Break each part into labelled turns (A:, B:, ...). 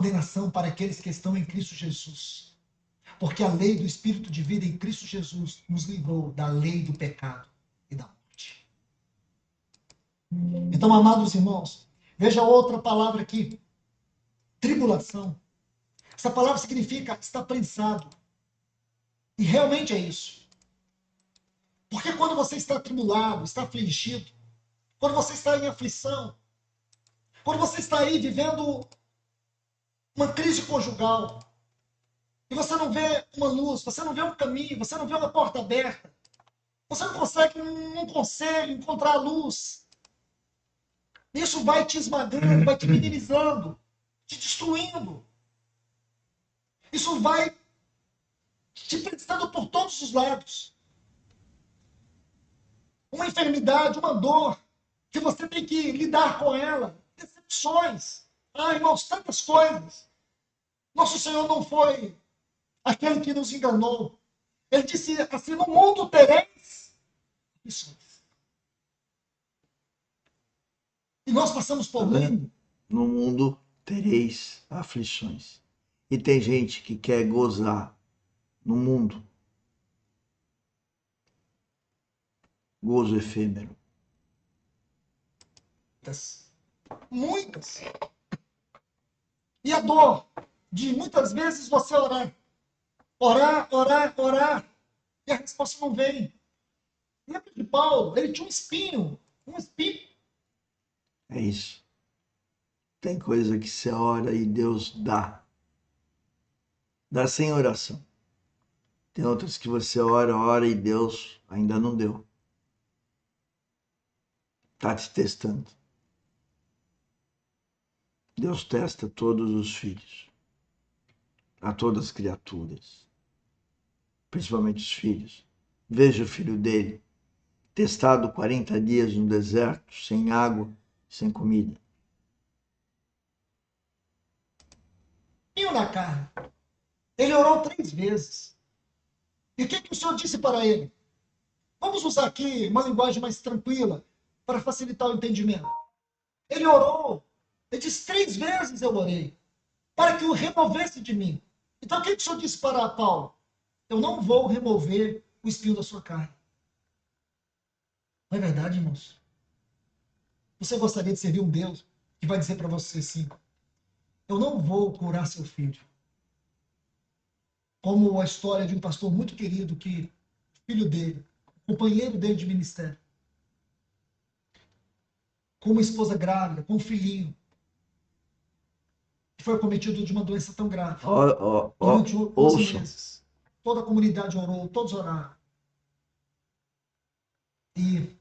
A: condenação para aqueles que estão em Cristo Jesus. Porque a lei do Espírito de vida em Cristo Jesus nos livrou da lei do pecado e da morte. Então, amados irmãos, veja outra palavra aqui. Tribulação. Essa palavra significa estar prensado. E realmente é isso. Porque quando você está atribulado, está afligido, quando você está em aflição, quando você está aí vivendo uma crise conjugal, e você não vê uma luz, você não vê um caminho, você não vê uma porta aberta, você não consegue um conselho, encontrar a luz. Isso vai te esmagando, vai te minimizando, te destruindo. Isso vai te prestando por todos os lados. Uma enfermidade, uma dor, que você tem que lidar com ela. Decepções. Ah, irmãos, tantas coisas. Nosso Senhor não foi aquele que nos enganou. Ele disse assim, no mundo tereis aflições. E nós passamos por
B: vendo? No mundo tereis aflições. E tem gente que quer gozar no mundo. Gozo efêmero.
A: muitas. E a dor de muitas vezes você orar. Orar, orar, orar. E a resposta não vem. Lembra de Paulo? Ele tinha um espinho. Um espinho.
B: É isso. Tem coisa que você ora e Deus dá. Dá sem oração. Tem outras que você ora, ora e Deus ainda não deu. Está te testando. Deus testa todos os filhos. A todas as criaturas. Principalmente os filhos. Veja o filho dele, testado 40 dias no deserto, sem água, sem comida.
A: Espinho na carne. Ele orou 3 vezes. E o que o Senhor disse para ele? Vamos usar aqui uma linguagem mais tranquila para facilitar o entendimento. Ele orou. Ele disse 3 vezes eu orei. Para que o removesse de mim. Então o que o Senhor disse para Paulo? Eu não vou remover o espinho da sua carne. Não é verdade, irmãos? Você gostaria de servir um Deus que vai dizer para você assim, eu não vou curar seu filho. Como a história de um pastor muito querido que o filho dele, companheiro dele de ministério, com uma esposa grávida, com um filhinho, que foi acometido de uma doença tão grave. Durante 11
B: Ouçam.
A: meses. Toda a comunidade orou, todos oraram. E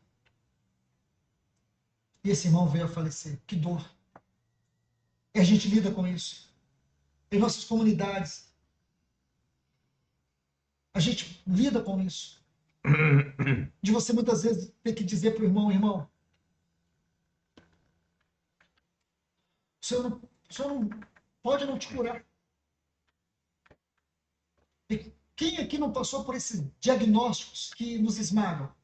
A: esse irmão veio a falecer. Que dor. E a gente lida com isso. Em nossas comunidades, a gente lida com isso. De você muitas vezes ter que dizer para o irmão, irmão, o senhor não pode não te curar. E quem aqui não passou por esses diagnósticos que nos esmagam?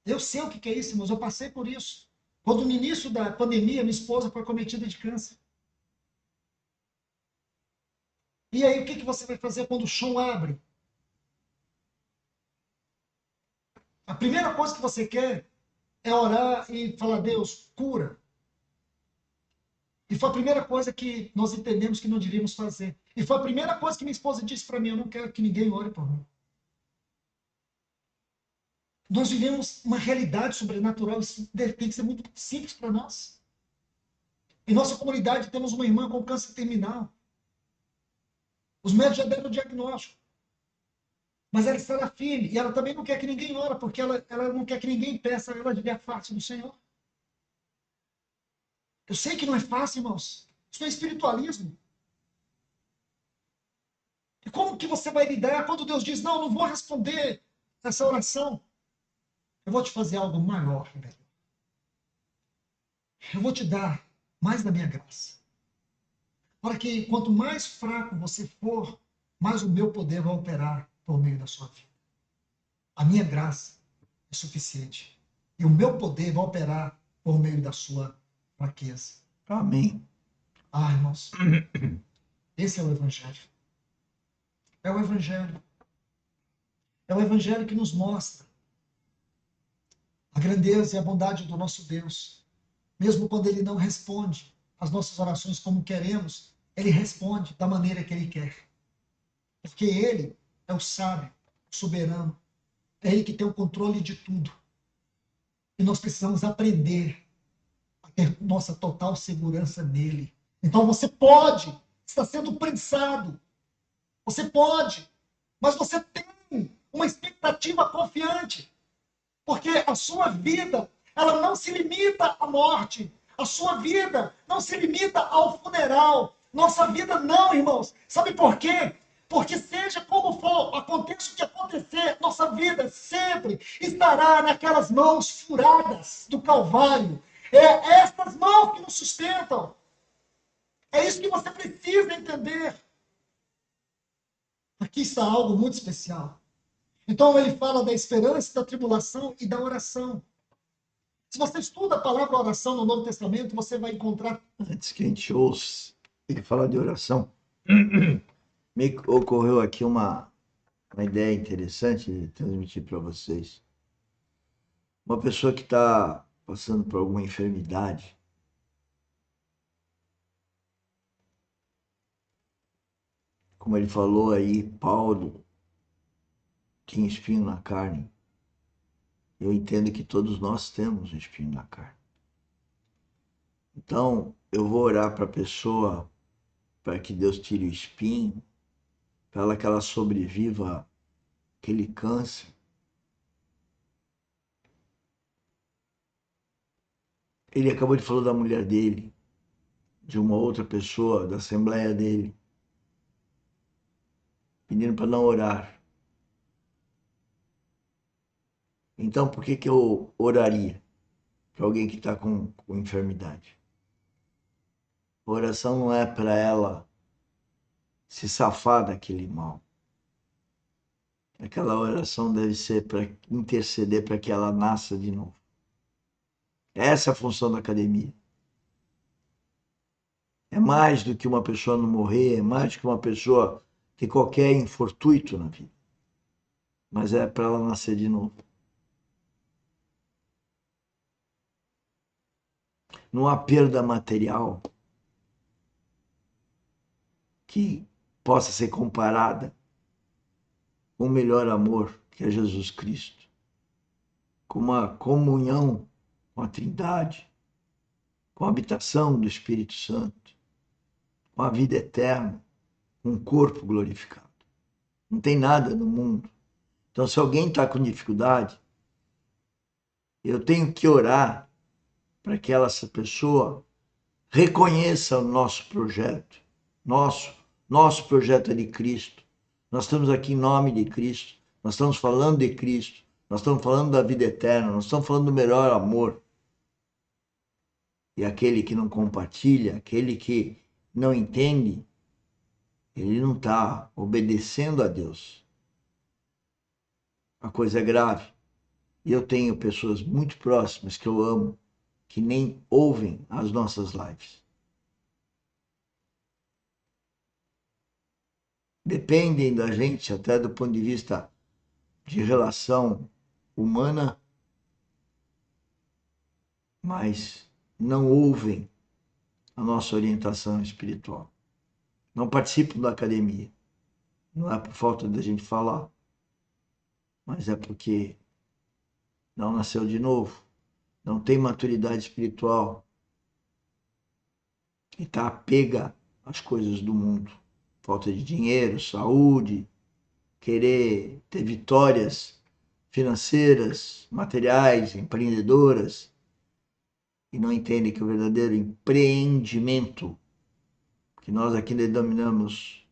A: Eu sei o que é isso, irmãos, eu passei por isso. Quando no início da pandemia, minha esposa foi acometida de câncer. E aí, o que você vai fazer quando o chão abre? A primeira coisa que você quer é orar e falar, Deus, cura. E foi a primeira coisa que nós entendemos que não devíamos fazer. E foi a primeira coisa que minha esposa disse para mim, eu não quero que ninguém ore por mim. Nós vivemos uma realidade sobrenatural, isso tem que ser muito simples para nós. Em nossa comunidade temos uma irmã com câncer terminal. Os médicos já deram o diagnóstico. Mas ela está firme e ela também não quer que ninguém ore, porque ela não quer que ninguém peça a ela de ver a face do Senhor. Eu sei que não é fácil, irmãos. Isso não é espiritualismo. E como que você vai lidar quando Deus diz, não vou responder essa oração? Eu vou te fazer algo maior, velho. Eu vou te dar mais da minha graça. Para que quanto mais fraco você for, mais o meu poder vai operar por meio da sua vida. A minha graça é suficiente. E o meu poder vai operar por meio da sua fraqueza.
B: Amém.
A: Irmãos, esse é o Evangelho. É o Evangelho. É o Evangelho que nos mostra a grandeza e a bondade do nosso Deus. Mesmo quando Ele não responde às nossas orações como queremos, Ele responde da maneira que Ele quer. Porque Ele é o sábio, o soberano. É Ele que tem o controle de tudo. E nós precisamos aprender a ter nossa total segurança nele. Então você pode estar sendo prensado. Você pode. Mas você tem uma expectativa confiante. Porque a sua vida, ela não se limita à morte. A sua vida não se limita ao funeral. Nossa vida não, irmãos. Sabe por quê? Porque seja como for, aconteça o que acontecer, nossa vida sempre estará naquelas mãos furadas do Calvário. É estas mãos que nos sustentam. É isso que você precisa entender. Aqui está algo muito especial. Então ele fala da esperança, da tribulação e da oração. Se você estuda a palavra oração no Novo Testamento, você vai encontrar.
B: Antes que a gente ouça ele falar de oração, me ocorreu aqui uma ideia interessante de transmitir para vocês. Uma pessoa que está passando por alguma enfermidade, como ele falou aí, Paulo tinha espinho na carne. Eu entendo que todos nós temos um espinho na carne. Então, eu vou orar para a pessoa para que Deus tire o espinho, para que ela sobreviva aquele câncer. Ele acabou de falar da mulher dele, de uma outra pessoa da assembleia dele, pedindo para não orar. Então, por que eu oraria para alguém que está com enfermidade? A oração não é para ela se safar daquele mal. Aquela oração deve ser para interceder para que ela nasça de novo. Essa é a função da academia. É mais do que uma pessoa não morrer, é mais do que uma pessoa ter qualquer infortúnio na vida. Mas é para ela nascer de novo. Não há perda material que possa ser comparada com o melhor amor que é Jesus Cristo, com uma comunhão com a Trindade, com a habitação do Espírito Santo, com a vida eterna, com um corpo glorificado. Não tem nada no mundo. Então, se alguém está com dificuldade, eu tenho que orar para que essa pessoa reconheça o nosso projeto. Nosso projeto é de Cristo. Nós estamos aqui em nome de Cristo. Nós estamos falando de Cristo. Nós estamos falando da vida eterna. Nós estamos falando do melhor amor. E aquele que não compartilha, aquele que não entende, ele não está obedecendo a Deus. A coisa é grave. E eu tenho pessoas muito próximas que eu amo, que nem ouvem as nossas lives. Dependem da gente até do ponto de vista de relação humana, mas não ouvem a nossa orientação espiritual. Não participam da academia. Não é por falta da gente falar, mas é porque não nasceu de novo, não tem maturidade espiritual e está apega às coisas do mundo. Falta de dinheiro, saúde, querer ter vitórias financeiras, materiais, empreendedoras, e não entende que o verdadeiro empreendimento, que nós aqui denominamos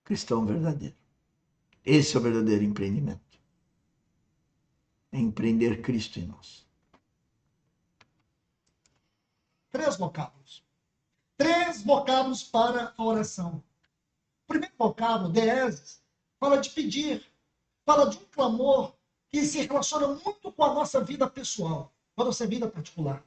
B: cristão verdadeiro, esse é o verdadeiro empreendimento. É empreender Cristo em nós.
A: 3 vocábulos. 3 vocábulos para a oração. O primeiro vocábulo, deeses, fala de pedir, fala de um clamor que se relaciona muito com a nossa vida pessoal, com a nossa vida particular.